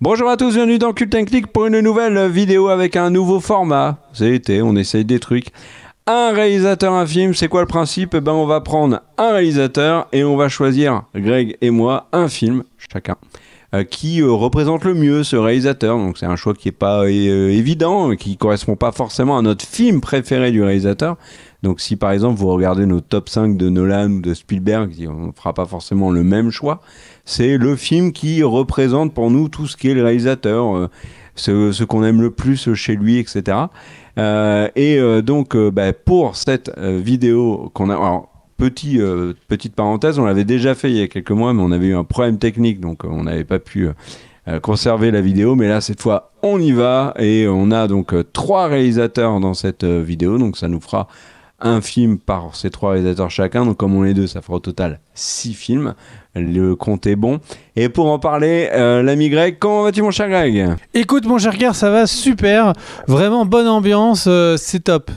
Bonjour à tous, bienvenue dans Cult & Click pour une nouvelle vidéo avec un nouveau format. C'est l'été, on essaye des trucs. Un réalisateur, un film, c'est quoi le principe? On va prendre un réalisateur et on va choisir, Greg et moi, un film, chacun, qui représente le mieux ce réalisateur. Donc c'est un choix qui n'est pas évident, qui ne correspond pas forcément à notre film préféré du réalisateur. Donc si par exemple vous regardez nos top 5 de Nolan ou de Spielberg, on ne fera pas forcément le même choix. C'est le film qui représente pour nous tout ce qui est le réalisateur, ce qu'on aime le plus chez lui, etc. Donc pour cette vidéo qu'on a... Alors, petite parenthèse, on l'avait déjà fait il y a quelques mois, mais on avait eu un problème technique, donc on n'avait pas pu conserver la vidéo. Mais là, cette fois, on y va, et on a donc 3 réalisateurs dans cette vidéo, donc ça nous fera un film par ces 3 réalisateurs chacun. Donc comme on est 2, ça fera au total 6 films. Le compte est bon. Et pour en parler, l'ami Greg, comment vas-tu mon cher Greg? Écoute mon cher Gare, ça va super. Vraiment bonne ambiance, c'est top.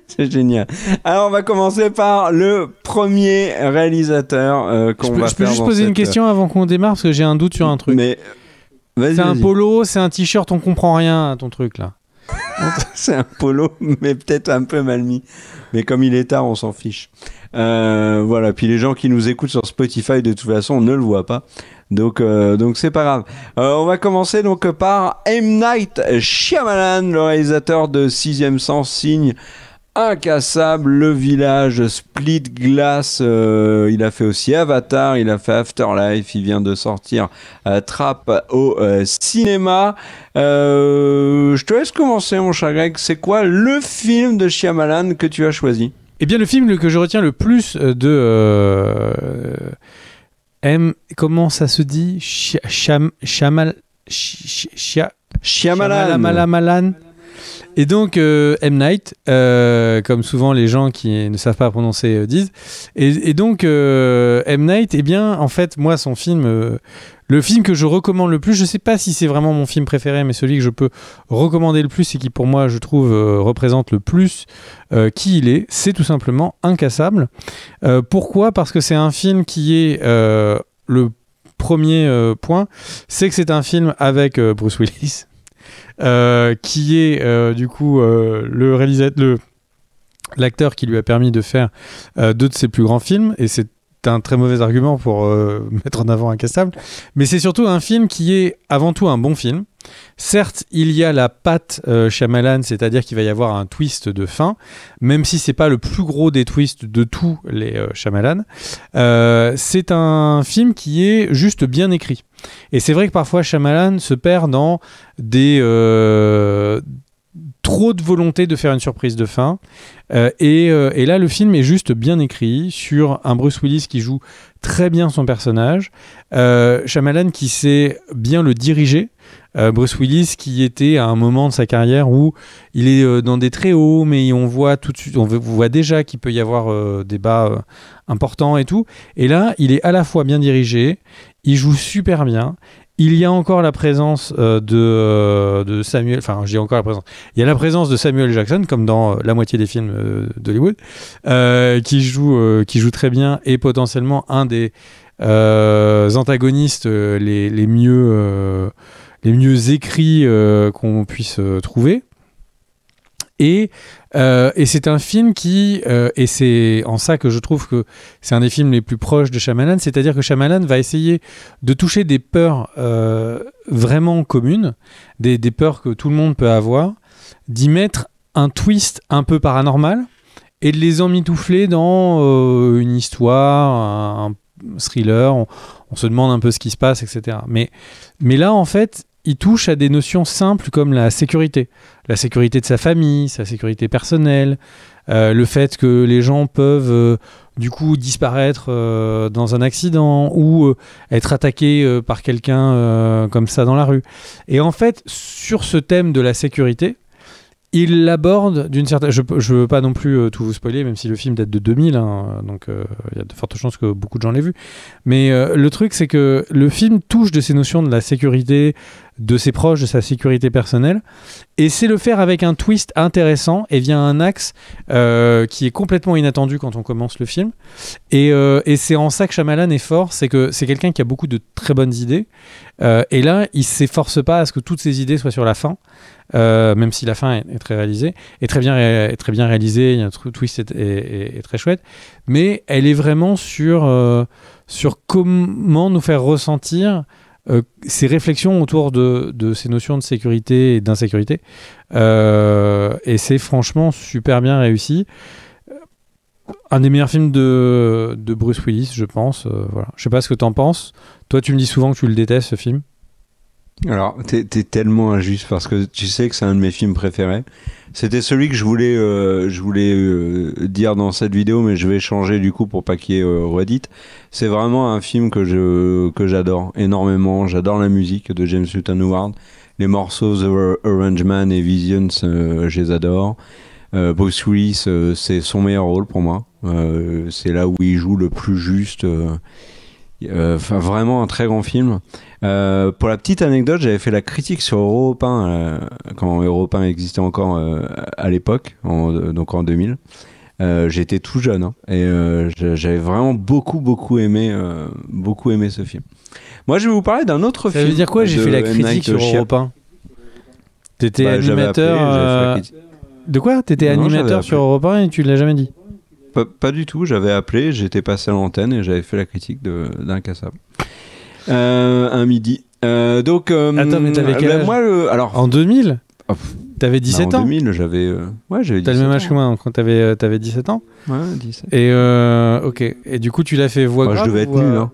C'est génial. Alors on va commencer par le premier réalisateur qu'on va faire. Je peux juste poser une question avant qu'on démarre parce que j'ai un doute sur un truc. Mais vas-y, c'est un polo, c'est un t-shirt, on comprend rien à ton truc là. C'est un polo, mais peut-être un peu mal mis. Mais comme il est tard, on s'en fiche. Voilà. Puis les gens qui nous écoutent sur Spotify, de toute façon, on ne le voit pas. Donc c'est pas grave. On va commencer donc par M. Night Shyamalan, le réalisateur de Sixième Sens, Signe, Incassable, Le Village, Split Glass. Il a fait aussi Avatar, il a fait Afterlife, il vient de sortir Trap au cinéma. Je te laisse commencer mon cher Greg. C'est quoi le film de Shyamalan que tu as choisi? Eh bien le film que je retiens le plus comment ça se dit? Shyamalan. Et donc M. Night, comme souvent les gens qui ne savent pas prononcer disent. Et donc M. Night, eh bien en fait moi son film, le film que je recommande le plus, je sais pas si c'est vraiment mon film préféré, mais celui que je peux recommander le plus et qui pour moi je trouve représente le plus qui il est, c'est tout simplement Incassable. Pourquoi? Parce que c'est un film qui est le premier point, c'est que c'est un film avec Bruce Willis. Qui est du coup le réalisateur, l'acteur qui lui a permis de faire 2 de ses plus grands films, et c'est un très mauvais argument pour mettre en avant Incassable, mais c'est surtout un film qui est avant tout un bon film. Certes, il y a la patte Shyamalan, c'est-à-dire qu'il va y avoir un twist de fin, même si c'est pas le plus gros des twists de tous les Shyamalan. C'est un film qui est juste bien écrit. Et c'est vrai que parfois Shyamalan se perd dans des trop de volonté de faire une surprise de fin. Et là, le film est juste bien écrit sur un Bruce Willis qui joue très bien son personnage. Shyamalan qui sait bien le diriger. Bruce Willis qui était à un moment de sa carrière où il est dans des très hauts, mais on voit tout de suite, on voit déjà qu'il peut y avoir des bas importants et tout. Et là, il est à la fois bien dirigé, il joue super bien. Il y a encore la présence de Samuel, enfin j'ai encore la présence. Il y a la présence de Samuel Jackson comme dans la moitié des films d'Hollywood, qui joue très bien et potentiellement un des antagonistes les mieux écrits qu'on puisse trouver. Et c'est un film qui, et c'est en ça que je trouve que c'est un des films les plus proches de Shyamalan, c'est-à-dire que Shyamalan va essayer de toucher des peurs vraiment communes, des peurs que tout le monde peut avoir, d'y mettre un twist un peu paranormal et de les emmitoufler dans une histoire, un thriller, on se demande un peu ce qui se passe, etc. Mais là, en fait, il touche à des notions simples comme la sécurité de sa famille, sa sécurité personnelle, le fait que les gens peuvent du coup disparaître dans un accident ou être attaqués par quelqu'un comme ça dans la rue. Et en fait, sur ce thème de la sécurité, il l'aborde d'une certaine... Je veux pas non plus tout vous spoiler, même si le film date de 2000, hein, donc il y a de fortes chances que beaucoup de gens l'aient vu. Mais le truc, c'est que le film touche de ces notions de la sécurité, de ses proches, de sa sécurité personnelle. Et c'est le faire avec un twist intéressant et via un axe qui est complètement inattendu quand on commence le film. Et c'est en ça que Shyamalan est fort, c'est que c'est quelqu'un qui a beaucoup de très bonnes idées. Et là, il ne s'efforce pas à ce que toutes ses idées soient sur la fin, même si la fin est très réalisée, est très bien réalisée, il y a un twist est très chouette. Mais elle est vraiment sur comment nous faire ressentir ces réflexions autour de ces notions de sécurité et d'insécurité. Et c'est franchement super bien réussi. Un des meilleurs films de Bruce Willis, je pense. Voilà. Je sais pas ce que t'en penses. Toi, tu me dis souvent que tu le détestes, ce film. Alors, t'es tellement injuste parce que tu sais que c'est un de mes films préférés. C'était celui que je voulais dire dans cette vidéo, mais je vais changer du coup pour pas qu'il y ait redite. C'est vraiment un film que j'adore énormément. J'adore la musique de James Newton Howard. Les morceaux The Orange Man et Visions, je les adore. Bruce Willis, c'est son meilleur rôle pour moi. C'est là où il joue le plus juste. Enfin, vraiment un très grand film. Pour la petite anecdote, j'avais fait la critique sur Europe 1 quand Europe 1 existait encore à l'époque, donc en 2000. J'étais tout jeune hein, et j'avais vraiment beaucoup aimé ce film. Moi, je vais vous parler d'un autre film. Ça veut dire quoi, j'ai fait la critique sur Europe 1? T'étais animateur. De quoi? T'étais animateur sur Europe 1 et tu l'as jamais dit? Pas du tout, j'avais appelé, j'étais passé à l'antenne et j'avais fait la critique d'Incassable. Un midi. Donc, attends, mais t'avais quel âge? Moi, alors, en 2000 T'avais 17 ans? En 2000, j'avais 17 T'as le même âge que moi, quand t'avais 17 ans? Ouais, 17. Et ok. Et du coup, tu l'as fait voix grave? Je devais être nul, hein.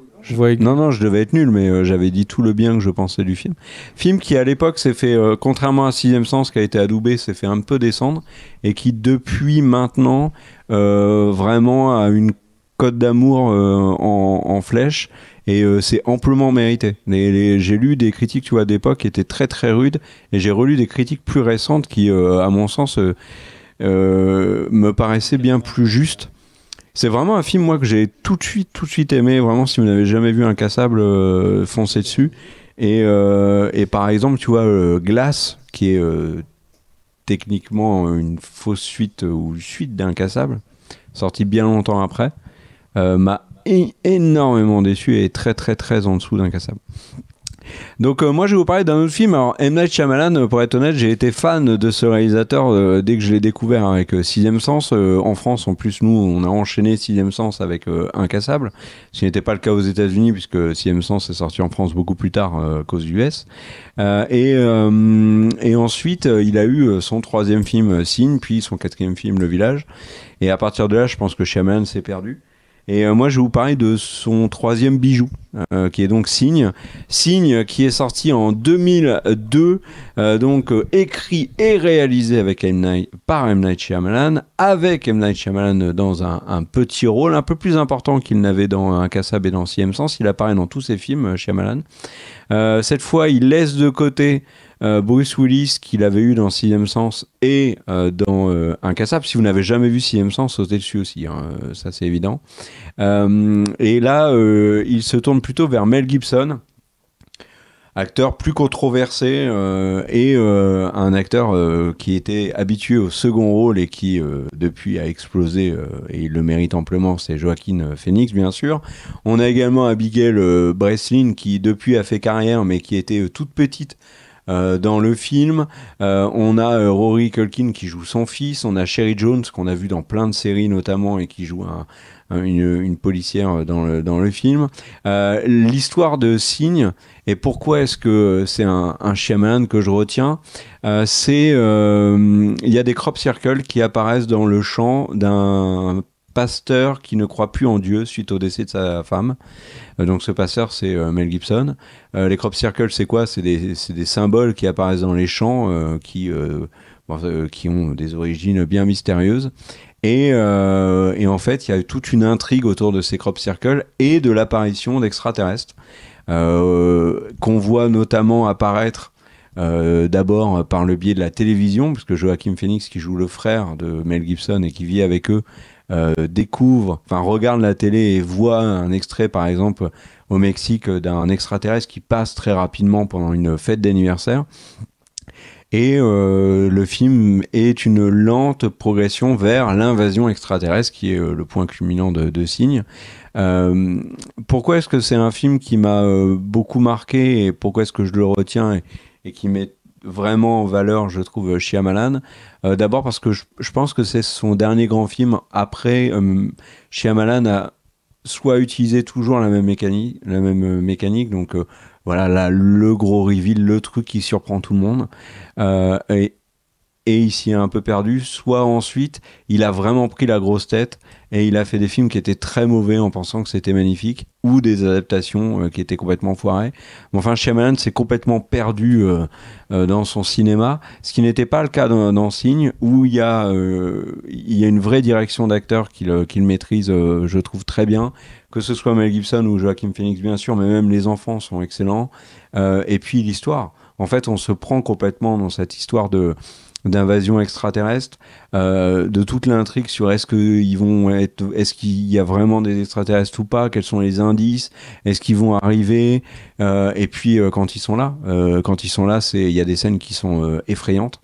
Non, je devais être nul, mais j'avais dit tout le bien que je pensais du film. Film qui, à l'époque, s'est fait, contrairement à Sixième Sens, qui a été adoubé, s'est fait un peu descendre, et qui, depuis maintenant, vraiment a une cote d'amour en flèche, et c'est amplement mérité. J'ai lu des critiques, tu vois, d'époque qui étaient très très rudes, et j'ai relu des critiques plus récentes qui, à mon sens, me paraissaient bien plus justes. C'est vraiment un film, moi, que j'ai tout de suite aimé. Vraiment, si vous n'avez jamais vu Incassable, foncez dessus. Et par exemple, tu vois, Glass, qui est techniquement une fausse suite ou suite d'Incassable, sorti bien longtemps après, m'a énormément déçu et très très très en dessous d'Incassable. Donc moi je vais vous parler d'un autre film. Alors M. Night Shyamalan, pour être honnête, j'ai été fan de ce réalisateur dès que je l'ai découvert avec Sixième Sens. En France, en plus, nous, on a enchaîné Sixième Sens avec Incassable, ce qui n'était pas le cas aux États-Unis puisque Sixième Sens est sorti en France beaucoup plus tard qu'aux US. Et ensuite, il a eu son troisième film Signe, puis son quatrième film Le Village. Et à partir de là, je pense que Shyamalan s'est perdu. Et moi, je vais vous parler de son troisième bijou, qui est donc Signe. Signe, qui est sorti en 2002, donc écrit et réalisé avec par M. Night Shyamalan, avec M. Night Shyamalan dans un petit rôle, un peu plus important qu'il n'avait dans Incassable et dans Sixième Sens. Il apparaît dans tous ses films, Shyamalan. Cette fois, il laisse de côté Bruce Willis, qu'il avait eu dans Sixième Sens et dans Incassable. Si vous n'avez jamais vu Sixième Sens, sautez dessus aussi, hein, ça c'est évident. Et là, il se tourne plutôt vers Mel Gibson, acteur plus controversé et un acteur qui était habitué au second rôle et qui depuis a explosé et il le mérite amplement, c'est Joaquin Phoenix bien sûr. On a également Abigail Breslin qui depuis a fait carrière mais qui était toute petite dans le film. On a Rory Culkin qui joue son fils, on a Sherry Jones qu'on a vu dans plein de séries notamment et qui joue une policière dans le film. L'histoire de Signe et pourquoi est-ce que c'est un Shyamalan que je retiens, c'est il y a des crop circles qui apparaissent dans le champ d'un pasteur qui ne croit plus en Dieu suite au décès de sa femme. Donc ce pasteur, c'est Mel Gibson. Les crop circles, c'est quoi? C'est des symboles qui apparaissent dans les champs qui ont des origines bien mystérieuses. Et en fait, il y a toute une intrigue autour de ces crop circles et de l'apparition d'extraterrestres qu'on voit notamment apparaître d'abord par le biais de la télévision, parce que Joaquin Phoenix, qui joue le frère de Mel Gibson et qui vit avec eux, regarde la télé et voit un extrait, par exemple, au Mexique, d'un extraterrestre qui passe très rapidement pendant une fête d'anniversaire. Et le film est une lente progression vers l'invasion extraterrestre, qui est le point culminant de Signe. Pourquoi est-ce que c'est un film qui m'a beaucoup marqué, et pourquoi est-ce que je le retiens et qui met vraiment en valeur, je trouve, Shyamalan? D'abord parce que je pense que c'est son dernier grand film. Après, Shyamalan a soit utilisé toujours la même mécanique, donc voilà, là, le gros reveal, le truc qui surprend tout le monde, et il s'y est un peu perdu, soit ensuite il a vraiment pris la grosse tête et il a fait des films qui étaient très mauvais en pensant que c'était magnifique, ou des adaptations qui étaient complètement foirées. Mais enfin, Shyamalan s'est complètement perdu dans son cinéma, ce qui n'était pas le cas dans Signe, où il y a une vraie direction d'acteur qu'il maîtrise, je trouve, très bien, que ce soit Mel Gibson ou Joaquin Phoenix, bien sûr, mais même les enfants sont excellents. Et puis l'histoire. En fait, on se prend complètement dans cette histoire d'invasion extraterrestre, de toute l'intrigue sur est-ce qu'il y a vraiment des extraterrestres ou pas, quels sont les indices, est-ce qu'ils vont arriver, et puis quand ils sont là, il y a des scènes qui sont effrayantes.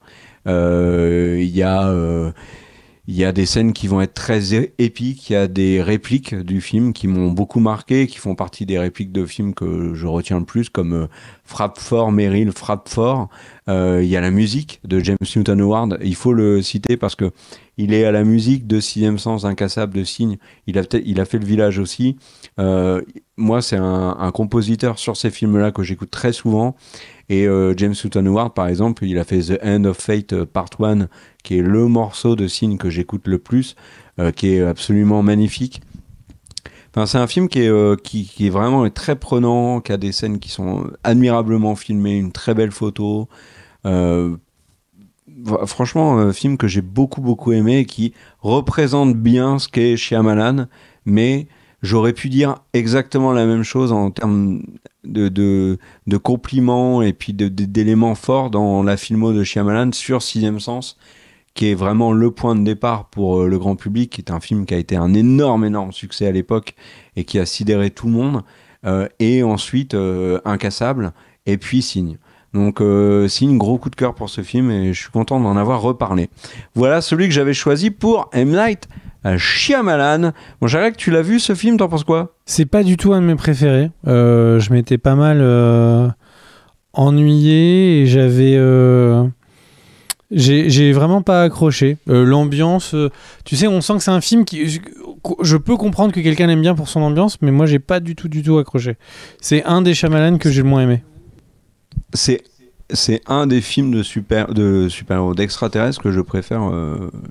Il y a des scènes qui vont être très épiques, il y a des répliques du film qui m'ont beaucoup marqué, qui font partie des répliques de films que je retiens le plus, comme Frappe fort, Meryl, frappe fort. Il y a la musique de James Newton Howard, il faut le citer parce que il est à la musique de Sixième Sens, Incassable, de Signe. Il a fait Le Village aussi. Moi, c'est un compositeur sur ces films-là que j'écoute très souvent. Et James Newton Howard, par exemple, il a fait The End of Fate Part 1, qui est le morceau de Signe que j'écoute le plus, qui est absolument magnifique. Enfin, c'est un film qui est vraiment très prenant, qui a des scènes qui sont admirablement filmées, une très belle photo. Franchement, un film que j'ai beaucoup aimé et qui représente bien ce qu'est Shyamalan, mais j'aurais pu dire exactement la même chose en termes de compliments et puis d'éléments forts dans la filmo de Shyamalan sur Sixième Sens, qui est vraiment le point de départ pour le grand public, qui est un film qui a été un énorme succès à l'époque et qui a sidéré tout le monde, et ensuite Incassable, et puis Signe. Donc Signe, gros coup de cœur pour ce film, et je suis content d'en avoir reparlé. Voilà celui que j'avais choisi pour M. Night Shyamalan. Bon, j'arrête que tu l'as vu ce film, t'en penses quoi? C'est pas du tout un de mes préférés. Je m'étais pas mal ennuyé et j'ai vraiment pas accroché. L'ambiance, tu sais, on sent que c'est un film qui... Je peux comprendre que quelqu'un l'aime bien pour son ambiance, mais moi j'ai pas du tout accroché. C'est un des Shyamalan que j'ai le moins aimé. C'est un des films de super-héros, d'extraterrestres que je préfère.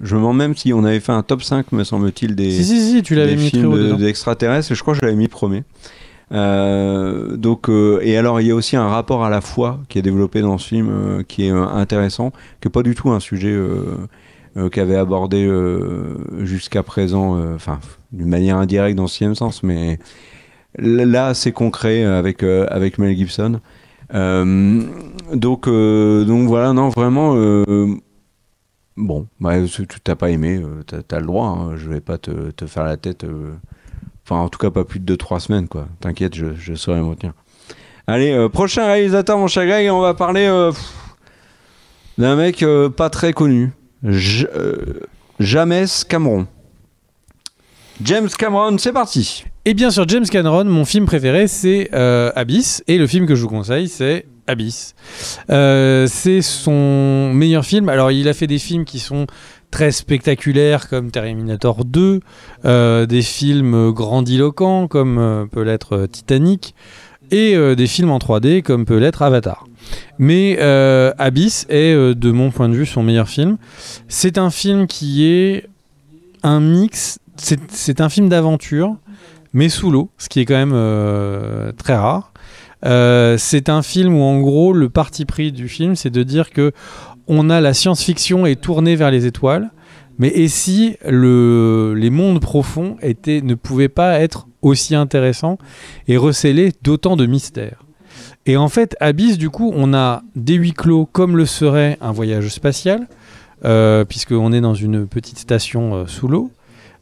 Je me demande même si on avait fait un top 5, me semble-t-il, Si, tu l'avais mis très haut d'extraterrestres, et je crois que je l'avais mis premier. Et alors, il y a aussi un rapport à la foi qui est développé dans ce film, qui est intéressant, qui n'est pas du tout un sujet qu'avait abordé jusqu'à présent, d'une manière indirecte dans Sixième Sens, mais là, c'est concret avec Mel Gibson. Donc voilà, non, vraiment, bon, tu t'as pas aimé, t'as le droit, hein, je vais pas te faire la tête, enfin en tout cas pas plus de 2-3 semaines, quoi, t'inquiète, je saurai me retenir. Allez, prochain réalisateur, mon cher Greg, on va parler d'un mec pas très connu, James Cameron. James Cameron, c'est parti. Et bien sûr, James Cameron, mon film préféré, c'est Abyss. Et le film que je vous conseille, c'est Abyss. C'est son meilleur film. Alors, il a fait des films qui sont très spectaculaires, comme Terminator 2, des films grandiloquents, comme peut l'être Titanic, et des films en 3D, comme peut l'être Avatar. Mais Abyss est, de mon point de vue, son meilleur film. C'est un film qui est un mix... C'est un film d'aventure, mais sous l'eau, ce qui est quand même très rare. C'est un film où, en gros, le parti pris du film, c'est de dire que on a la science-fiction est tournée vers les étoiles, mais et si les mondes profonds ne pouvaient pas être aussi intéressants et recéler d'autant de mystères. Et en fait, Abyss, du coup, on a des huis clos comme le serait un voyage spatial, puisqu'on est dans une petite station sous l'eau.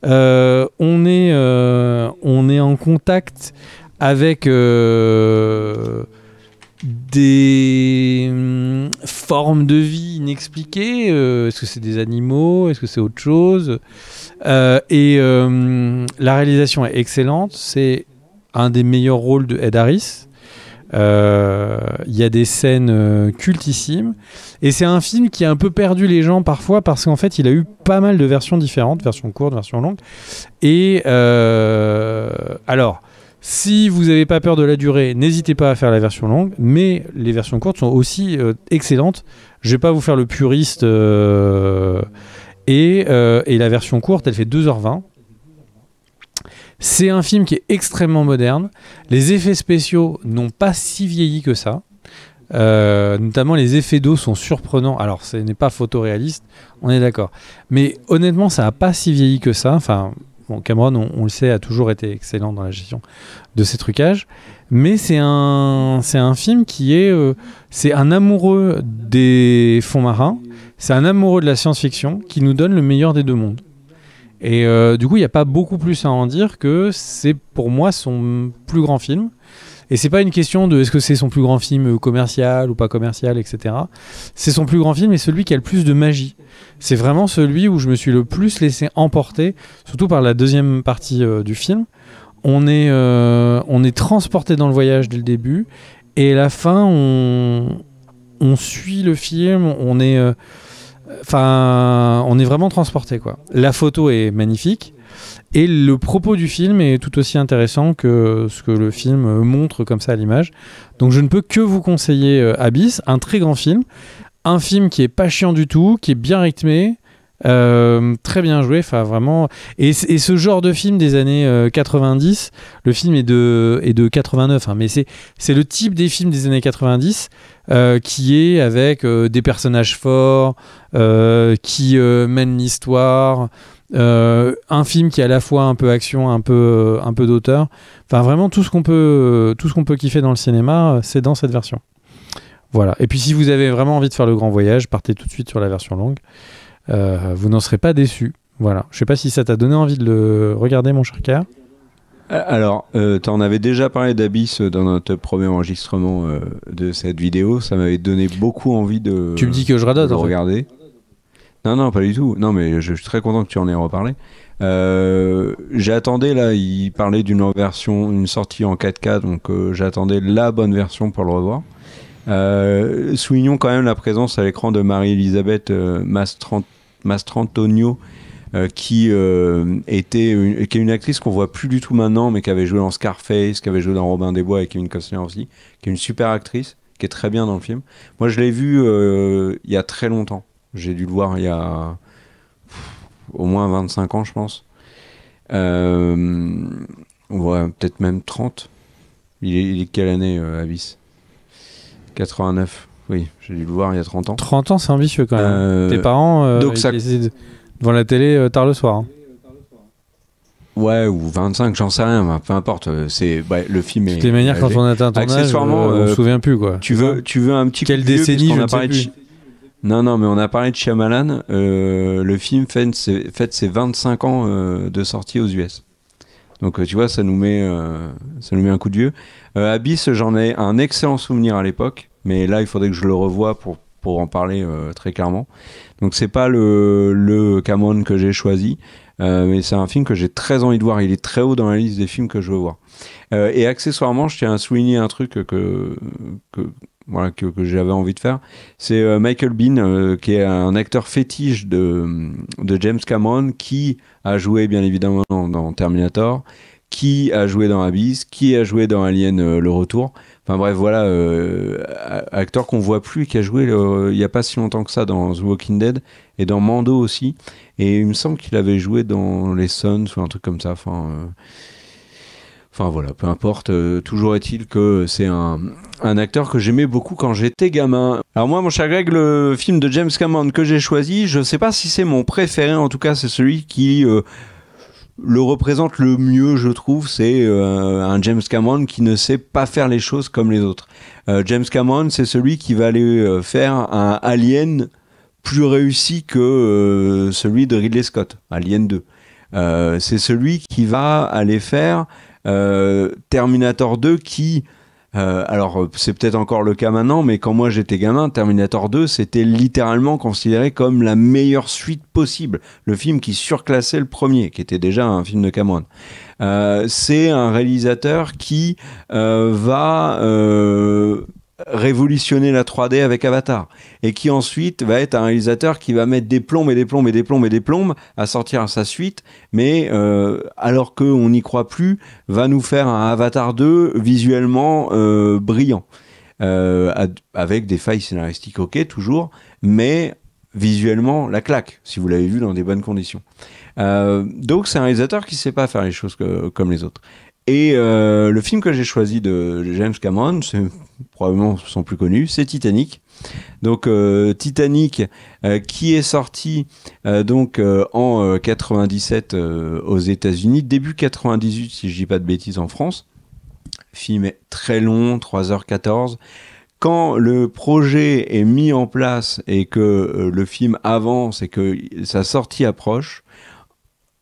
On est en contact avec des formes de vie inexpliquées. Est-ce que c'est des animaux? Est-ce que c'est autre chose? La réalisation est excellente. C'est un des meilleurs rôles de Ed Harris. Il y a des scènes cultissimes. Et c'est un film qui a un peu perdu les gens parfois parce qu'en fait, il a eu pas mal de versions différentes, versions courtes, versions longues. Et alors, si vous n'avez pas peur de la durée, n'hésitez pas à faire la version longue, mais les versions courtes sont aussi excellentes. Je vais pas vous faire le puriste. Et la version courte, elle fait 2h20. C'est un film qui est extrêmement moderne. Les effets spéciaux n'ont pas si vieilli que ça. Notamment les effets d'eau sont surprenants. Alors ce n'est pas photoréaliste, on est d'accord. Mais honnêtement, ça n'a pas si vieilli que ça. Enfin, bon, Cameron, on le sait, a toujours été excellent dans la gestion de ces trucages. Mais c'est un film qui est... c'est un amoureux des fonds marins. C'est un amoureux de la science-fiction qui nous donne le meilleur des deux mondes. Et du coup, il n'y a pas beaucoup plus à en dire que c'est pour moi son plus grand film. Et c'est pas une question de est-ce que c'est son plus grand film commercial ou pas commercial, etc. C'est son plus grand film et celui qui a le plus de magie. C'est vraiment celui où je me suis le plus laissé emporter, surtout par la deuxième partie du film. On est transporté dans le voyage dès le début et à la fin, on suit le film, on est vraiment transporté, quoi. La photo est magnifique. Et le propos du film est tout aussi intéressant que ce que le film montre comme ça à l'image. Donc je ne peux que vous conseiller Abyss, un très grand film. Un film qui est pas chiant du tout, qui est bien rythmé, très bien joué, enfin vraiment. Et ce genre de film des années 90, le film est de 89, hein, mais c'est le type des films des années 90 qui est avec des personnages forts, qui mènent l'histoire. Un film qui est à la fois un peu action, un peu d'auteur. Enfin, vraiment tout ce qu'on peut kiffer dans le cinéma, c'est dans cette version. Voilà. Et puis, si vous avez vraiment envie de faire le grand voyage, partez tout de suite sur la version longue. Vous n'en serez pas déçus. Voilà. Je sais pas si ça t'a donné envie de le regarder, mon cher K. Alors, t'en avais déjà parlé d'Abyss dans notre premier enregistrement de cette vidéo. Ça m'avait donné beaucoup envie de. Tu me dis que je radote, de le regarder. Non, pas du tout. Non, mais je suis très content que tu en aies reparlé. J'attendais, là, il parlait d'une version, une sortie en 4K, donc j'attendais la bonne version pour le revoir. Soulignons quand même la présence à l'écran de Marie-Elisabeth Mastrantonio, qui est une actrice qu'on voit plus du tout maintenant, mais qui avait joué dans Scarface, qui avait joué dans Robin des Bois avec Kevin Costner aussi, qui est une super actrice, qui est très bien dans le film. Moi, je l'ai vu il y a très longtemps. J'ai dû le voir il y a au moins 25 ans, je pense. Ouais, peut-être même 30. Il est quelle année, Abyss? 89. Oui, j'ai dû le voir il y a 30 ans. 30 ans, c'est ambitieux quand même. Tes parents, donc ça... devant la télé tard le soir. Hein. Ouais, ou 25, j'en sais rien, peu importe. Le film est. De toutes les manières, quand on atteint ton âge, on se souvient plus, quoi. Tu veux un petit quelle décennie, je ne sais plus. Non, mais on a parlé de Shyamalan. Le film fête ses 25 ans de sortie aux US. Donc, tu vois, ça nous met un coup de vieux. Abyss, j'en ai un excellent souvenir à l'époque. Mais là, il faudrait que je le revoie pour en parler très clairement. Donc, c'est pas le Cameron que j'ai choisi. Mais c'est un film que j'ai très envie de voir. Il est très haut dans la liste des films que je veux voir. Et accessoirement, je tiens à souligner un truc que j'avais envie de faire. C'est Michael Biehn, qui est un acteur fétiche de James Cameron, qui a joué bien évidemment dans Terminator, qui a joué dans Abyss, qui a joué dans Alien le Retour. Enfin bref, voilà, acteur qu'on voit plus, qui a joué il n'y a pas si longtemps que ça dans The Walking Dead et dans Mando aussi. Et il me semble qu'il avait joué dans Les Sons ou un truc comme ça. Enfin voilà, peu importe. Toujours est-il que c'est un acteur que j'aimais beaucoup quand j'étais gamin. Alors moi, mon cher Greg, le film de James Cameron que j'ai choisi, je sais pas si c'est mon préféré. En tout cas, c'est celui qui le représente le mieux, je trouve. C'est un James Cameron qui ne sait pas faire les choses comme les autres. James Cameron, c'est celui qui va aller faire un Alien plus réussi que celui de Ridley Scott, Alien 2. C'est celui qui va aller faire Terminator 2 qui... alors, c'est peut-être encore le cas maintenant, mais quand moi j'étais gamin, Terminator 2, c'était littéralement considéré comme la meilleure suite possible. Le film qui surclassait le premier, qui était déjà un film de Cameron. C'est un réalisateur qui va révolutionner la 3D avec Avatar et qui ensuite va être un réalisateur qui va mettre des plombes et des plombes et des plombes et des plombes à sortir sa suite, mais alors qu'on n'y croit plus, va nous faire un Avatar 2 visuellement brillant, avec des failles scénaristiques, ok, toujours, mais visuellement la claque, si vous l'avez vu dans des bonnes conditions. Donc c'est un réalisateur qui sait pas faire les choses comme les autres. Et le film que j'ai choisi de James Cameron, c'est probablement son plus connu, c'est Titanic. Donc Titanic qui est sorti en 97 aux États-Unis, début 98 si je dis pas de bêtises en France. Film est très long, 3h14. Quand le projet est mis en place et que le film avance et que sa sortie approche,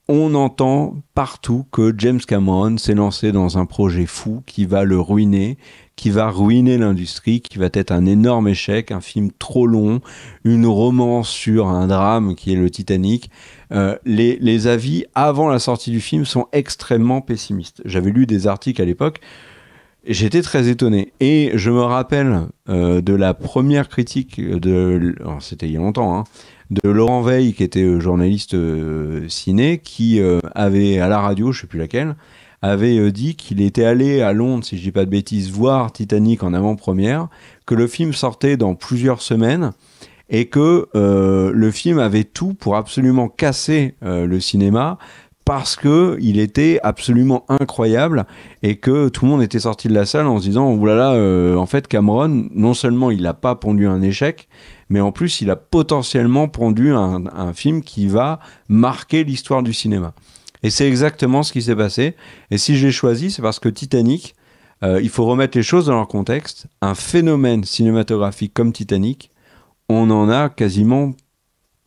on entend partout que James Cameron s'est lancé dans un projet fou qui va le ruiner, qui va ruiner l'industrie, qui va être un énorme échec, un film trop long, une romance sur un drame qui est le Titanic. Les avis avant la sortie du film sont extrêmement pessimistes. J'avais lu des articles à l'époque et j'étais très étonné. Et je me rappelle de la première critique, c'était il y a longtemps, hein, de Laurent Veil, qui était journaliste ciné, qui avait, à la radio, je ne sais plus laquelle, avait dit qu'il était allé à Londres, si je ne dis pas de bêtises, voir Titanic en avant-première, que le film sortait dans plusieurs semaines, et que le film avait tout pour absolument casser le cinéma, parce qu'il était absolument incroyable, et que tout le monde était sorti de la salle en se disant « Oulala, en fait, Cameron, non seulement il n'a pas pondu un échec, mais en plus, il a potentiellement pondu un film qui va marquer l'histoire du cinéma. » Et c'est exactement ce qui s'est passé. Et si je l'ai choisi, c'est parce que Titanic, il faut remettre les choses dans leur contexte. Un phénomène cinématographique comme Titanic, on en a quasiment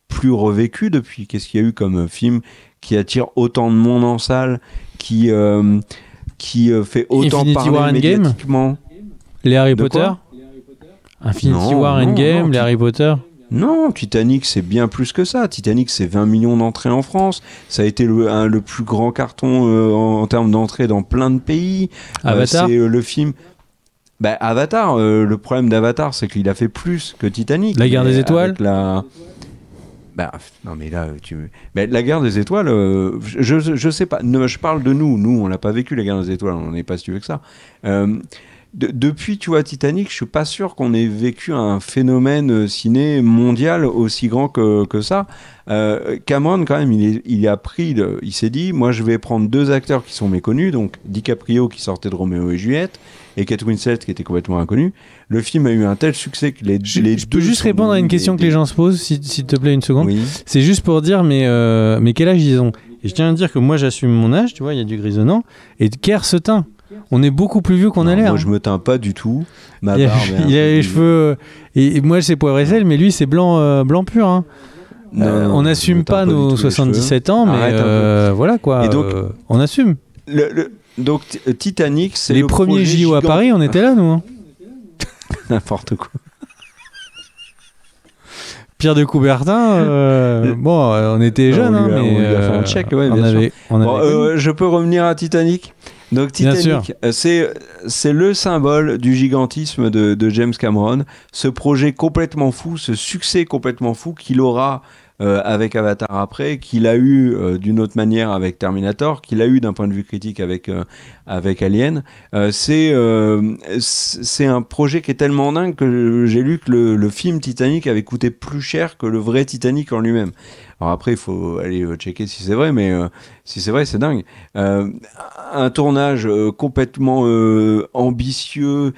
plus revécu depuis. Qu'est-ce qu'il y a eu comme film qui attire autant de monde en salle, qui fait autant Infinity parler War médiatiquement. Les Harry Potter. Infinity War Endgame, les Harry Potter. Non, Titanic, c'est bien plus que ça. Titanic, c'est 20 millions d'entrées en France. Ça a été le plus grand carton en termes d'entrées dans plein de pays. Avatar. C'est le film... Avatar, le problème d'Avatar, c'est qu'il a fait plus que Titanic. La Guerre des Étoiles. Non mais là, la Guerre des Étoiles, je sais pas. Je parle de nous. Nous, on l'a pas vécu, la Guerre des Étoiles. On n'est pas si vieux que ça. Depuis, tu vois, Titanic, je suis pas sûr qu'on ait vécu un phénomène ciné mondial aussi grand que ça. Cameron, quand même, il s'est dit, moi, je vais prendre deux acteurs qui sont méconnus, donc DiCaprio qui sortait de Roméo et Juliette, et Kate Winslet qui était complètement inconnue. Le film a eu un tel succès que je peux juste répondre à une question que les gens se posent, s'il te plaît, une seconde. Oui. C'est juste pour dire, mais quel âge ils ont? Et je tiens à dire que moi, j'assume mon âge, tu vois, il y a du grisonnant, et Kerr se teint. On est beaucoup plus vieux qu'on a l'air. Moi, je me teins pas du tout. Il a les cheveux. Et moi, c'est poivre et sel, mais lui, c'est blanc pur. Hein. Non, on n'assume pas nos 77 ans, mais voilà quoi. Et donc, on assume. Donc, Titanic, c'est les premiers JO à Paris, on était là, nous. Hein. N'importe quoi. Pierre de Coubertin, on était jeunes, mais on lui a fait un check, ouais, bien sûr. Je peux revenir à Titanic. Donc Titanic, c'est le symbole du gigantisme de James Cameron, ce projet complètement fou, ce succès complètement fou qu'il aura avec Avatar après, qu'il a eu d'une autre manière avec Terminator, qu'il a eu d'un point de vue critique avec Alien. C'est un projet qui est tellement dingue que j'ai lu que le film Titanic avait coûté plus cher que le vrai Titanic en lui-même. Alors après, il faut aller checker si c'est vrai, mais si c'est vrai, c'est dingue. Un tournage complètement ambitieux,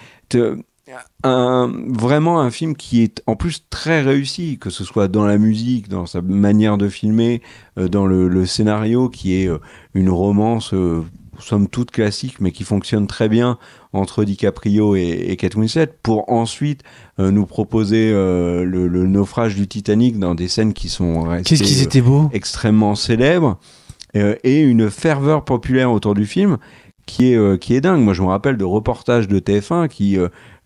vraiment un film qui est en plus très réussi, que ce soit dans la musique, dans sa manière de filmer, dans le scénario qui est une romance somme toute classique, mais qui fonctionne très bien entre DiCaprio et Kate Winslet, pour ensuite nous proposer le naufrage du Titanic dans des scènes qui sont restées Qu'est-ce qu'ils étaient beaux, extrêmement célèbres. et une ferveur populaire autour du film qui est dingue. Moi, je me rappelle de reportages de TF1 qui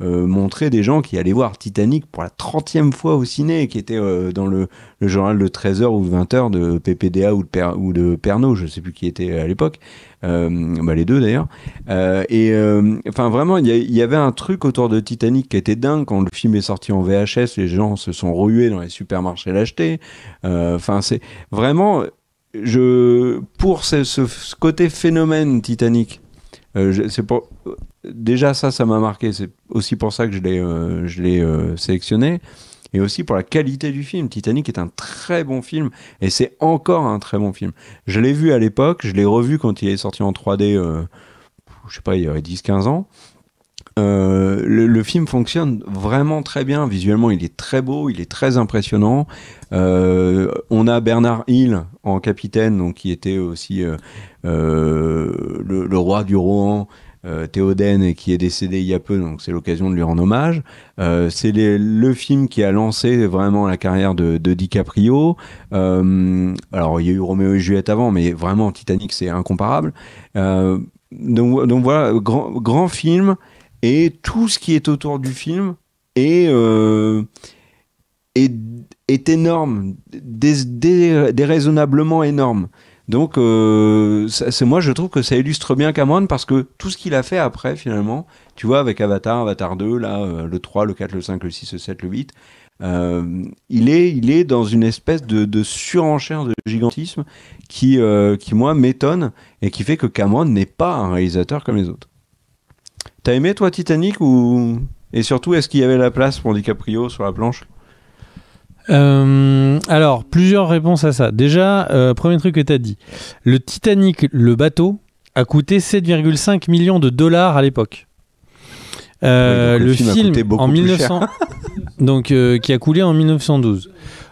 montraient des gens qui allaient voir Titanic pour la 30e fois au ciné, qui étaient dans le journal de 13h ou 20h de PPDA ou de Pernod, je ne sais plus qui était à l'époque, les deux d'ailleurs. Enfin, vraiment, il y avait un truc autour de Titanic qui était dingue. Quand le film est sorti en VHS, les gens se sont rués dans les supermarchés l'acheter. Enfin, c'est vraiment... pour ce côté phénomène Titanic, déjà ça m'a marqué. C'est aussi pour ça que je l'ai sélectionné, et aussi pour la qualité du film. Titanic est un très bon film, et c'est encore un très bon film. Je l'ai vu à l'époque, je l'ai revu quand il est sorti en 3D, je sais pas, il y aurait 10-15 ans. Le film fonctionne vraiment très bien. Visuellement, il est très beau, il est très impressionnant. On a Bernard Hill en capitaine, donc qui était aussi le roi du Rohan, Théoden, et qui est décédé il y a peu, donc c'est l'occasion de lui rendre hommage. C'est le film qui a lancé vraiment la carrière de DiCaprio. Alors, il y a eu Roméo et Juliette avant, mais vraiment, Titanic, c'est incomparable. Donc voilà, grand film. Et tout ce qui est autour du film est énorme, déraisonnablement énorme. Donc, moi, je trouve que ça illustre bien Cameron, parce que tout ce qu'il a fait après, finalement, tu vois, avec Avatar 2, là, le 3, le 4, le 5, le 6, le 7, le 8, il est dans une espèce de surenchère de gigantisme qui moi, m'étonne, et qui fait que Cameron n'est pas un réalisateur comme les autres. T'as aimé, toi, Titanic, ou... Et surtout, est-ce qu'il y avait la place pour DiCaprio sur la planche ? Alors, plusieurs réponses à ça. Déjà, premier truc que t'as dit. Le Titanic, le bateau, a coûté 7,5 millions de dollars à l'époque. Le film en 1900... donc, qui a coulé en 1912.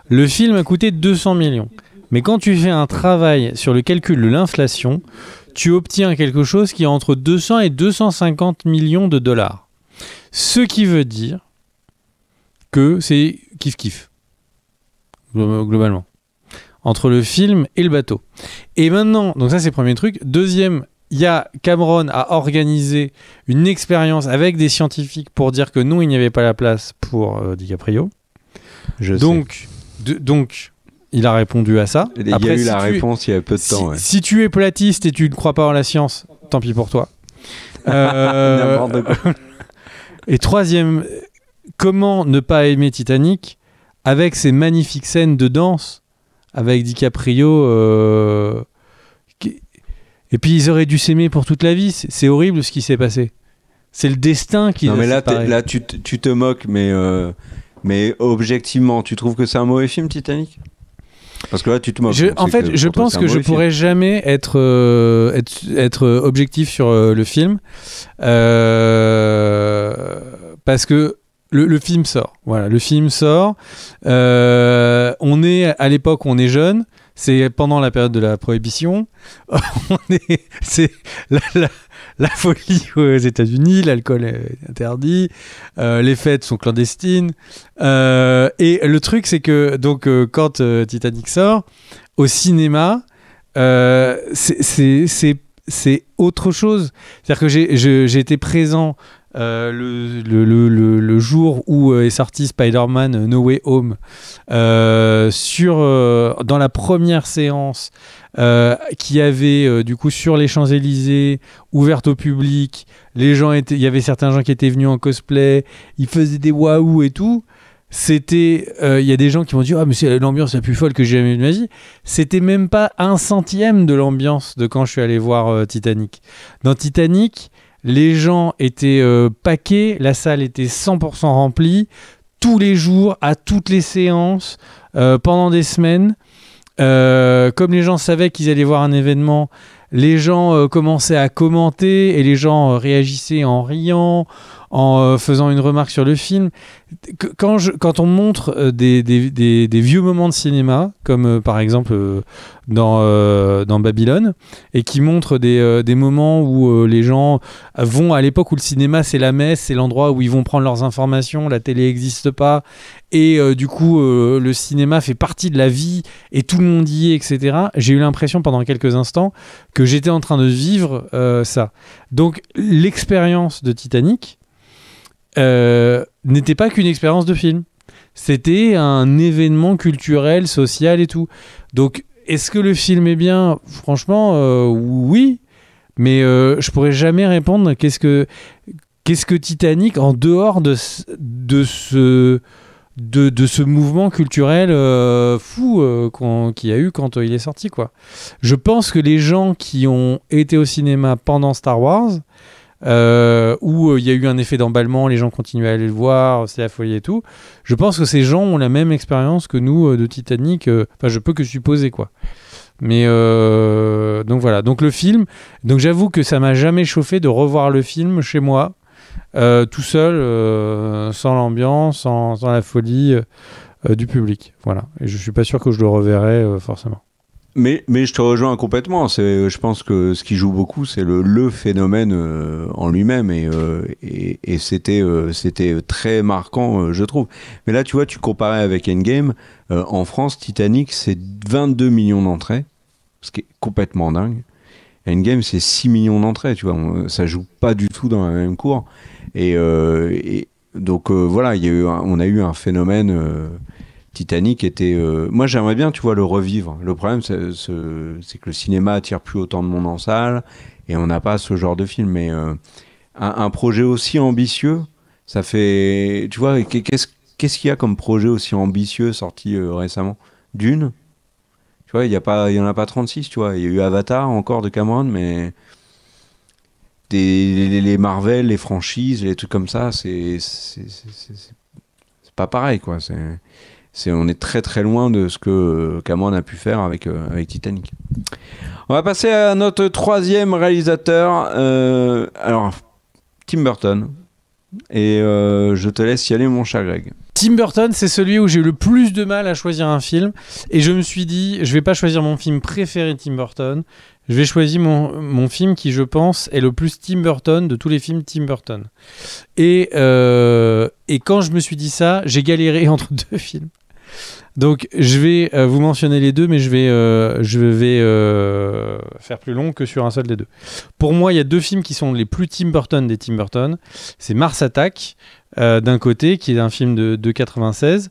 Le film a coûté 200 millions. Mais quand tu fais un travail sur le calcul de l'inflation, tu obtiens quelque chose qui est entre 200 et 250 millions de dollars. Ce qui veut dire que c'est kiff-kiff, globalement, entre le film et le bateau. Et maintenant, donc ça c'est le premier truc. Deuxième, Cameron a organisé une expérience avec des scientifiques pour dire que non, il n'y avait pas la place pour DiCaprio. Donc, il a répondu à ça. Il y a eu la réponse il y a peu de temps. Ouais. Si tu es platiste et tu ne crois pas en la science, tant pis pour toi. N'importe quoi. Et troisième, comment ne pas aimer Titanic avec ces magnifiques scènes de danse avec DiCaprio et puis ils auraient dû s'aimer pour toute la vie. C'est horrible ce qui s'est passé. C'est le destin qui... Non mais là tu te moques, mais objectivement, tu trouves que c'est un mauvais film, Titanic ? Parce que là, tu te moques. En fait, je pense que je pourrais jamais être objectif sur le film, parce que le film sort. Voilà, le film sort. On est à l'époque où on est jeune. C'est pendant la période de la prohibition. C'est la folie aux États-Unis, l'alcool est interdit, les fêtes sont clandestines. Et le truc, c'est que donc, quand Titanic sort, au cinéma, c'est autre chose. C'est-à-dire que j'ai été présent le jour où est sorti Spider-Man No Way Home, dans la première séance qui avait du coup sur les Champs-Élysées, ouverte au public. Il y avait certains gens qui étaient venus en cosplay, ils faisaient des waouh et tout. C'était, il y a des gens qui m'ont dit mais c'est l'ambiance la plus folle que j'ai jamais vue de ma vie. C'était même pas 1/100 de l'ambiance de quand je suis allé voir Titanic. Dans Titanic, les gens étaient paquets, la salle était 100% remplie, tous les jours, à toutes les séances, pendant des semaines. Comme les gens savaient qu'ils allaient voir un événement, les gens commençaient à commenter et les gens réagissaient en riant, en faisant une remarque sur le film. Quand on montre des vieux moments de cinéma, comme par exemple dans Babylone, et qui montre des moments où les gens vont, à l'époque où le cinéma c'est la messe, c'est l'endroit où ils vont prendre leurs informations, la télé n'existe pas, et du coup le cinéma fait partie de la vie et tout le monde y est, etc. J'ai eu l'impression pendant quelques instants que j'étais en train de vivre ça. Donc l'expérience de Titanic n'était pas qu'une expérience de film, c'était un événement culturel, social et tout. Donc est-ce que le film est bien ? Franchement, oui, mais je pourrais jamais répondre qu'est-ce que Titanic en dehors de ce mouvement culturel fou qu'il y a eu quand il est sorti, quoi. Je pense que les gens qui ont été au cinéma pendant Star Wars, où il y a eu un effet d'emballement, les gens continuaient à aller le voir, c'est la folie et tout, je pense que ces gens ont la même expérience que nous de Titanic, enfin je peux que supposer, quoi. Mais donc voilà, donc le film, donc j'avoue que ça m'a jamais chauffé de revoir le film chez moi, tout seul, sans l'ambiance, sans la folie du public, voilà. Et je suis pas sûr que je le reverrai forcément. Mais je te rejoins complètement. Je pense que ce qui joue beaucoup, c'est le phénomène en lui-même, et c'était très marquant, je trouve. Mais là, tu vois, tu comparais avec Endgame. En France, Titanic, c'est 22 millions d'entrées, ce qui est complètement dingue. Endgame, c'est 6 millions d'entrées, tu vois. Ça joue pas du tout dans la même cour. Et donc voilà, on a eu un phénomène. Titanic était... moi, j'aimerais bien, tu vois, le revivre. Le problème, c'est que le cinéma attire plus autant de monde en salle, et on n'a pas ce genre de film. Mais un projet aussi ambitieux, ça fait... Tu vois, qu'est-ce qu'il y a comme projet aussi ambitieux sorti récemment ? Dune ? Tu vois, il y en a pas 36, tu vois. Il y a eu Avatar, encore, de Cameron, mais... les Marvel, les franchises, les trucs comme ça, c'est pas pareil, quoi. On est très très loin de ce que Cameron a pu faire avec Titanic. On va passer à notre troisième réalisateur, alors Tim Burton. Et je te laisse y aller, mon cher Greg. Tim Burton, c'est celui où j'ai eu le plus de mal à choisir un film, et je me suis dit, je vais pas choisir mon film préféré de Tim Burton, je vais choisir mon film qui, je pense, est le plus Tim Burton de tous les films Tim Burton. Et quand je me suis dit ça, j'ai galéré entre deux films. Donc je vais vous mentionner les deux, mais je vais faire plus long que sur un seul des deux. Pour moi, il y a deux films qui sont les plus Tim Burton des Tim Burton. C'est Mars Attack, d'un côté, qui est un film de 96,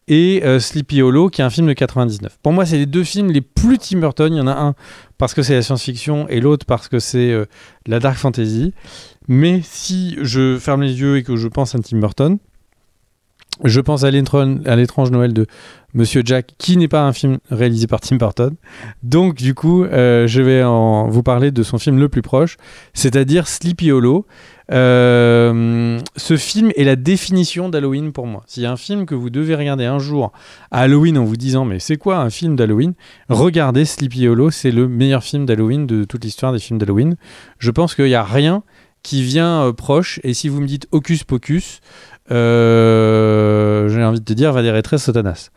et Sleepy Hollow, qui est un film de 99. Pour moi, c'est les deux films les plus Tim Burton. Il y en a un parce que c'est la science-fiction, et l'autre parce que c'est la dark fantasy. Mais si je ferme les yeux et que je pense à Tim Burton, je pense à l'étrange Noël de Monsieur Jack, qui n'est pas un film réalisé par Tim Burton. Donc, du coup, je vais vous parler de son film le plus proche, c'est-à-dire Sleepy Hollow. Ce film est la définition d'Halloween pour moi. S'il y a un film que vous devez regarder un jour à Halloween en vous disant « Mais c'est quoi un film d'Halloween ?» Regardez Sleepy Hollow, c'est le meilleur film d'Halloween de toute l'histoire des films d'Halloween. Je pense qu'il n'y a rien qui vient proche. Et si vous me dites Hocus Pocus, j'ai envie de te dire Valérie Tresse Satanas.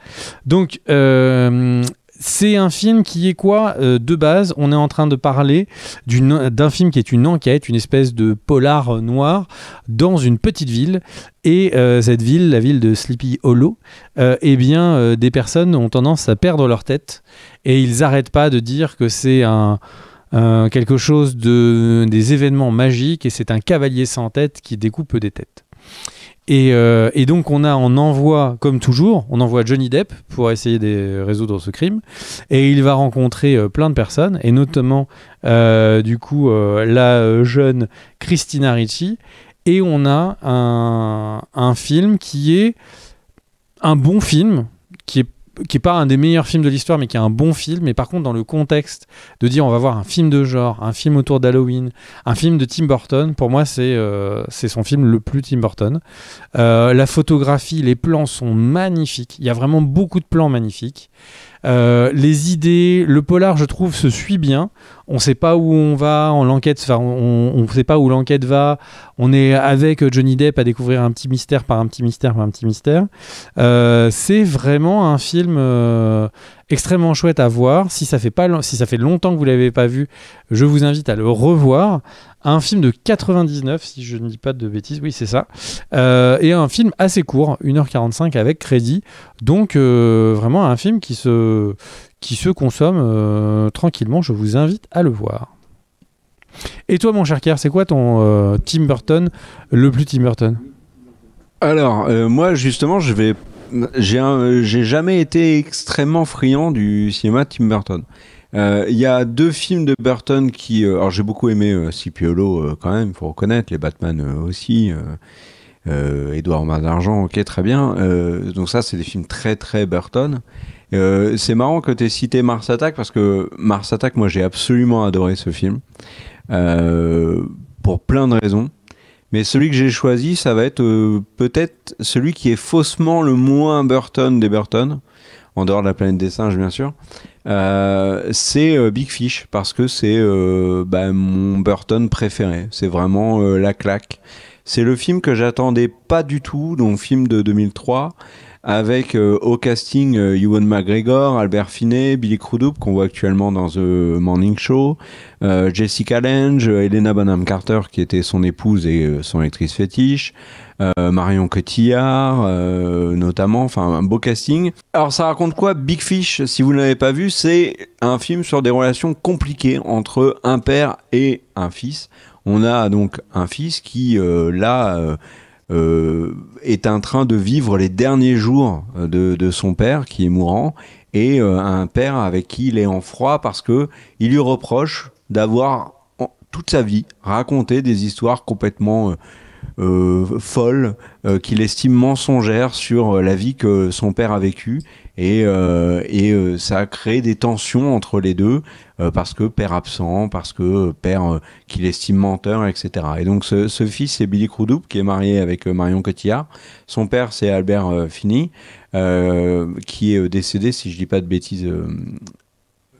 Donc c'est un film qui est quoi de base, on est en train de parler d'un film qui est une enquête, une espèce de polar noir dans une petite ville, et cette ville, la ville de Sleepy Hollow, des personnes ont tendance à perdre leur tête, et ils n'arrêtent pas de dire que c'est quelque chose des événements magiques, et c'est un cavalier sans tête qui découpe des têtes. Et donc on envoie, comme toujours, on envoie Johnny Depp pour essayer de résoudre ce crime, et il va rencontrer plein de personnes, et notamment la jeune Christina Ricci, et on a un film qui est un bon film, qui est pas un des meilleurs films de l'histoire, mais qui est un bon film. Et par contre, dans le contexte de dire on va voir un film de genre, un film autour d'Halloween, un film de Tim Burton, pour moi c'est son film le plus Tim Burton. La photographie, les plans sont magnifiques, il y a vraiment beaucoup de plans magnifiques. Les idées, le polar, je trouve, se suit bien. On ne sait pas où on va en l'enquête, enfin, on sait pas où l'enquête va. On est avec Johnny Depp à découvrir un petit mystère par un petit mystère par un petit mystère. C'est vraiment un film extrêmement chouette à voir. Si ça fait longtemps que vous l'avez pas vu, je vous invite à le revoir. Un film de 99, si je ne dis pas de bêtises, oui c'est ça, et un film assez court, 1h45 avec crédit, donc vraiment un film qui se consomme tranquillement, je vous invite à le voir. Et toi mon cher Kerr, c'est quoi ton Tim Burton, le plus Tim Burton ? Alors, moi justement, j'ai jamais été extrêmement friand du cinéma Tim Burton. Il y a 2 films de Burton qui... alors j'ai beaucoup aimé Sleepy Hollow quand même, il faut reconnaître, les Batman aussi, Édouard Main d'Argent, ok, très bien. Donc ça, c'est des films très très Burton. C'est marrant que tu aies cité Mars Attack, parce que Mars Attack, moi j'ai absolument adoré ce film, pour plein de raisons. Mais celui que j'ai choisi, ça va être peut-être celui qui est faussement le moins Burton des Burton, en dehors de la planète des singes bien sûr. C'est Big Fish, parce que c'est mon Burton préféré. C'est vraiment la claque. C'est le film que j'attendais pas du tout, donc film de 2003, avec au casting Ewan McGregor, Albert Finney, Billy Crudup qu'on voit actuellement dans The Morning Show, Jessica Lange, Helena Bonham Carter qui était son épouse et son actrice fétiche, Marion Cotillard notamment, enfin un beau casting. Alors ça raconte quoi Big Fish? Si vous ne l'avez pas vu, c'est un film sur des relations compliquées entre un père et un fils. On a donc un fils qui est en train de vivre les derniers jours de son père qui est mourant, et un père avec qui il est en froid parce que il lui reproche d'avoir toute sa vie raconté des histoires complètement folles qu'il estime mensongères sur la vie que son père a vécue, et ça a créé des tensions entre les deux parce que père absent, parce que père qu'il estime menteur, etc. Et donc ce fils, c'est Billy Crudup qui est marié avec Marion Cotillard. Son père, c'est Albert Finney qui est décédé, si je dis pas de bêtises.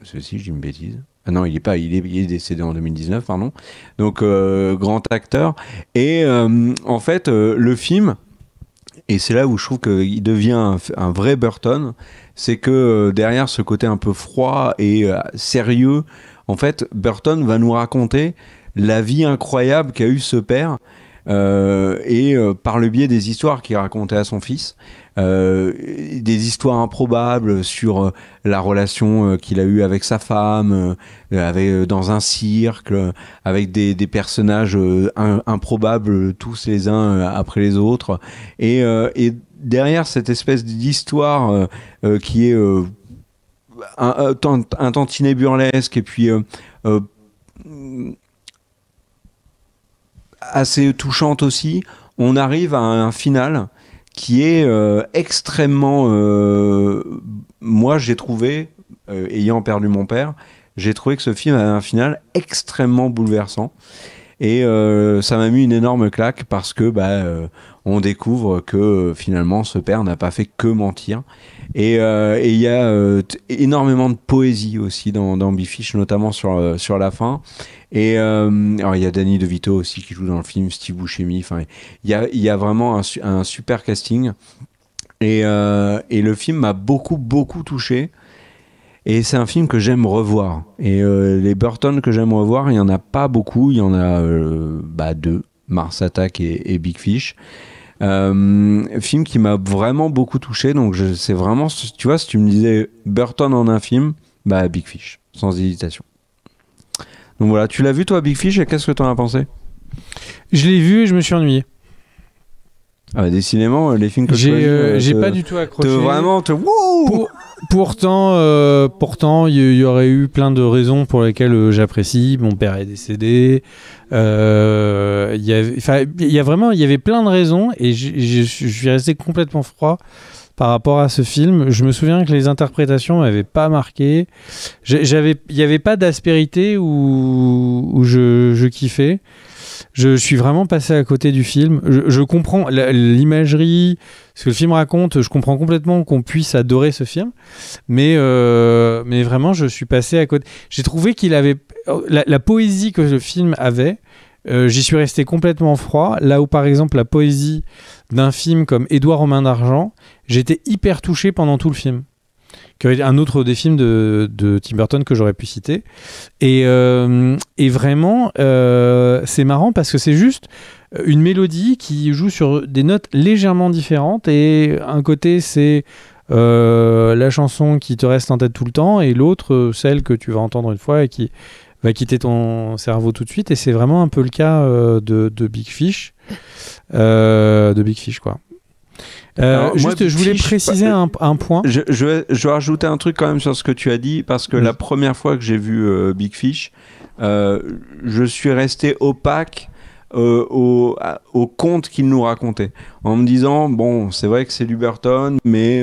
Si je dis une bêtise. Ah non, il est décédé en 2019, pardon. Donc grand acteur. Et en fait, le film, et c'est là où je trouve qu'il devient un vrai Burton, c'est que derrière ce côté un peu froid et sérieux, en fait, Burton va nous raconter la vie incroyable qu'a eu ce père, par le biais des histoires qu'il racontait à son fils, des histoires improbables sur la relation qu'il a eue avec sa femme, dans un cirque, avec des personnages improbables tous les uns après les autres, et derrière cette espèce d'histoire qui est un tantinet burlesque et puis assez touchante aussi, on arrive à un final qui est extrêmement... moi, j'ai trouvé, ayant perdu mon père, j'ai trouvé que ce film avait un final extrêmement bouleversant. Et ça m'a mis une énorme claque parce que on découvre que finalement ce père n'a pas fait que mentir. Et il y a énormément de poésie aussi dans Big Fish, notamment sur la fin. Et alors il y a Danny DeVito aussi qui joue dans le film, Steve Buscemi. Enfin, il y a vraiment un super casting. Et le film m'a beaucoup touché. Et c'est un film que j'aime revoir. Et les Burton que j'aime revoir, il n'y en a pas beaucoup. Il y en a 2, Mars Attack et Big Fish. Film qui m'a vraiment beaucoup touché. Donc c'est vraiment, tu vois, si tu me disais Burton en un film, Big Fish, sans hésitation. Donc voilà, tu l'as vu toi Big Fish, et qu'est-ce que tu en as pensé? Je l'ai vu et je me suis ennuyé. Décidément, les films que j'ai pas du tout accroché. Pourtant, il y aurait eu plein de raisons pour lesquelles j'apprécie. Mon père est décédé. Il y avait plein de raisons et je suis resté complètement froid par rapport à ce film. Je me souviens que les interprétations m'avaient pas marqué. Il y avait pas d'aspérité où je kiffais. je suis vraiment passé à côté du film. Je comprends l'imagerie, ce que le film raconte, je comprends complètement qu'on puisse adorer ce film, mais vraiment, je suis passé à côté. J'ai trouvé qu'il avait la poésie que le film avait. J'y suis resté complètement froid, là où par exemple la poésie d'un film comme Édouard aux mains d'argent, j'étais hyper touché pendant tout le film. Un autre des films de Tim Burton que j'aurais pu citer. Et vraiment, c'est marrant parce que c'est juste une mélodie qui joue sur des notes légèrement différentes. Et un côté, c'est la chanson qui te reste en tête tout le temps, et l'autre, celle que tu vas entendre une fois et qui va quitter ton cerveau tout de suite. Et c'est vraiment un peu le cas de Big Fish. De Big Fish, quoi. Alors, juste, moi, je voulais préciser un point. Je vais rajouter un truc quand même sur ce que tu as dit, parce que la première fois que j'ai vu Big Fish, je suis resté opaque au conte qu'il nous racontait, en me disant, bon, c'est vrai que c'est du Burton, mais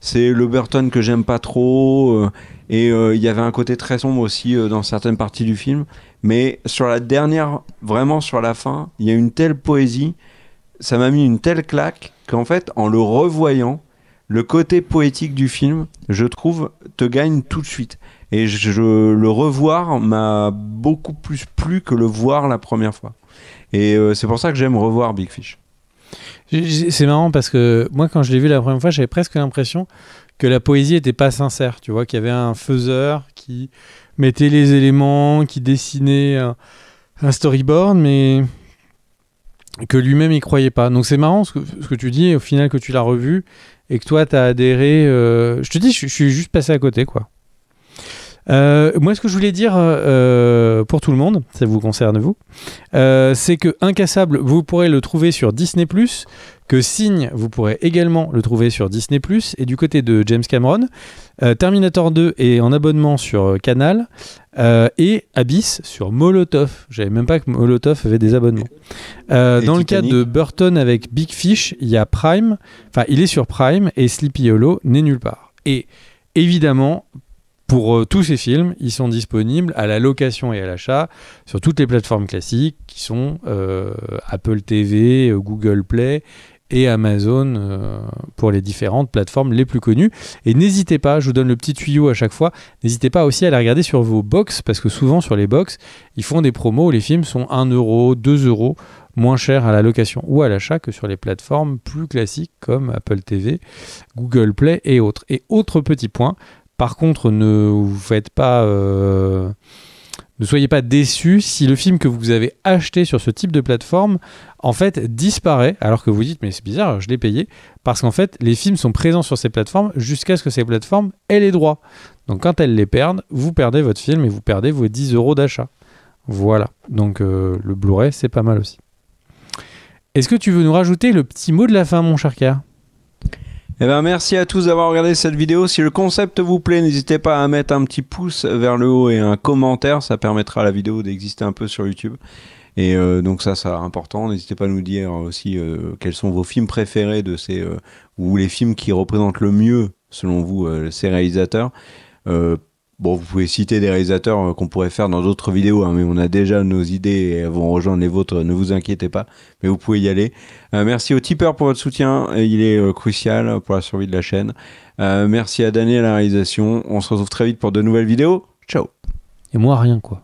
c'est le Burton que j'aime pas trop, et il y avait un côté très sombre aussi dans certaines parties du film, mais sur la dernière, vraiment sur la fin, il y a une telle poésie, ça m'a mis une telle claque qu'en fait, en le revoyant, le côté poétique du film, je trouve, te gagne tout de suite. Et le revoir m'a beaucoup plus plu que le voir la première fois. Et c'est pour ça que j'aime revoir Big Fish. C'est marrant parce que moi, quand je l'ai vu la première fois, j'avais presque l'impression que la poésie n'était pas sincère. Tu vois, qu'il y avait un faiseur qui mettait les éléments, qui dessinait un storyboard, mais que lui-même il croyait pas. Donc c'est marrant ce que tu dis, au final que tu l'as revu et que toi t'as adhéré. Je te dis, je suis juste passé à côté, quoi. Moi, ce que je voulais dire pour tout le monde, ça vous concerne vous, c'est que Incassable, vous pourrez le trouver sur Disney+, que Signe, vous pourrez également le trouver sur Disney+, et du côté de James Cameron, Terminator 2 est en abonnement sur Canal, et Abyss sur Molotov. Je savais même pas que Molotov avait des abonnements. Dans le cas de Burton avec Big Fish, il y a Prime, enfin il est sur Prime, et Sleepy Hollow n'est nulle part. Et évidemment, pour tous ces films, ils sont disponibles à la location et à l'achat sur toutes les plateformes classiques qui sont Apple TV, Google Play et Amazon pour les différentes plateformes les plus connues. Et n'hésitez pas, je vous donne le petit tuyau à chaque fois, n'hésitez pas aussi à les regarder sur vos box, parce que souvent sur les box, ils font des promos où les films sont 1 €, 2 € moins chers à la location ou à l'achat que sur les plateformes plus classiques comme Apple TV, Google Play et autres. Et autre petit point, par contre, ne soyez pas déçus si le film que vous avez acheté sur ce type de plateforme en fait disparaît, alors que vous dites mais c'est bizarre, je l'ai payé, parce qu'en fait les films sont présents sur ces plateformes jusqu'à ce que ces plateformes aient les droits. Donc quand elles les perdent, vous perdez votre film et vous perdez vos 10 € d'achat. Voilà, donc le Blu-ray c'est pas mal aussi. Est-ce que tu veux nous rajouter le petit mot de la fin, mon cher Pierre ? Eh ben, merci à tous d'avoir regardé cette vidéo. Si le concept vous plaît, n'hésitez pas à mettre un petit pouce vers le haut et un commentaire. Ça permettra à la vidéo d'exister un peu sur YouTube. Et donc ça c'est important. N'hésitez pas à nous dire aussi quels sont vos films préférés de ces ou les films qui représentent le mieux, selon vous, ces réalisateurs. Bon, vous pouvez citer des réalisateurs qu'on pourrait faire dans d'autres vidéos, hein, mais on a déjà nos idées et elles vont rejoindre les vôtres, ne vous inquiétez pas, mais vous pouvez y aller. Merci aux tipeurs pour votre soutien, il est crucial pour la survie de la chaîne. Merci à Daniel à la réalisation, on se retrouve très vite pour de nouvelles vidéos, ciao. Et moi rien, quoi.